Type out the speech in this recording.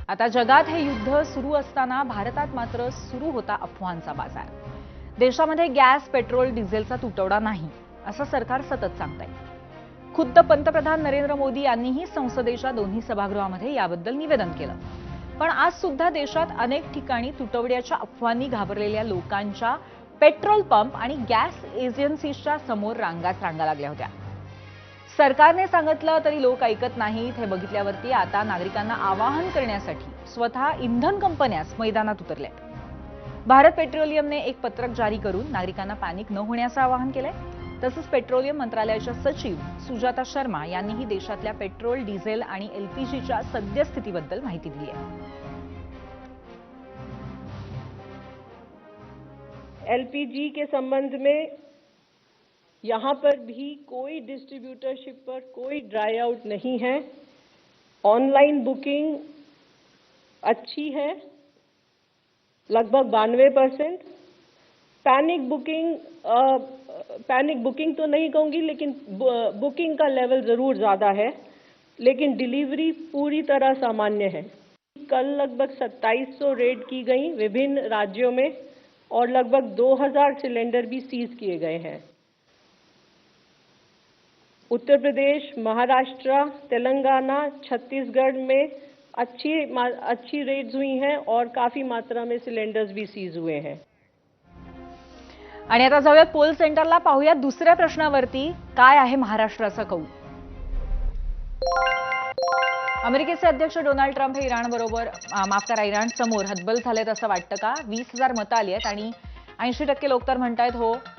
आता जगात हे युद्ध सुरू असताना भारतात मात्र सुरू होता अफवांचा बाजार। देशामध्ये गॅस, पेट्रोल, डिझेलचा तुटवडा नाही असं सरकार सतत सांगतंय। खुद्द पंतप्रधान नरेंद्र मोदी यांनीही संसदेच्या दोन्ही सभागृहामध्ये याबद्दल निवेदन केलं। पण आज सुद्धा देशात अनेक ठिकाणी तुटवड्याच्या अफवांनी घाबरलेल्या लोकांच्या पेट्रोल पंप आणि गॅस एजन्सीच्या समोर रांगाच लागल्या होत्या। सरकारने सांगितलं तरी लोक ऐकत नाहीत हे बघितल्यावरती आता नागरिकांना आवाहन करण्यासाठी स्वतः इंधन कंपन्याच मैदानात उतरल्यात। भारत पेट्रोलियमने एक पत्रक जारी करून नागरिकांना पॅनिक न होण्याचं आवाहन केलंय। तसंच पेट्रोलियम मंत्रालयाच्या सचिव सुजाता शर्मा यांनीही देशातल्या पेट्रोल, डिझेल आणि एलपीजीच्या सद्यस्थितीबद्दल माहिती दिली आहे। एलपीजी के संबंध में यहाँ पर भी कोई डिस्ट्रीब्यूटरशिप पर कोई ड्राई आउट नहीं है। ऑनलाइन बुकिंग अच्छी है, लगभग 92%। पैनिक बुकिंग तो नहीं कहूँगी, लेकिन बुकिंग का लेवल ज़रूर ज़्यादा है, लेकिन डिलीवरी पूरी तरह सामान्य है। कल लगभग 2700 रेड की गई विभिन्न राज्यों में और लगभग 2000 सिलेंडर भी सीज किए गए हैं। उत्तर प्रदेश, महाराष्ट्र, तेलंगाना, छत्तीसगढ़ में अच्छी रेड्स हुई हैं और काफी मात्रा में सिलेंडर्स भी सीज हुए हैं। आणि आता जाऊयात पोल सेंटरला, पाहूयात दुसऱ्या प्रश्नावरती काय आहे महाराष्ट्राचा कौल। अमेरिकेचे अध्यक्ष डोनाल्ड ट्रम्प हे इराण समोर हतबल झालेत असं वाटतं का? 20,000 मतं आली आहेत आणि 80% लोक तर म्हणतायत हो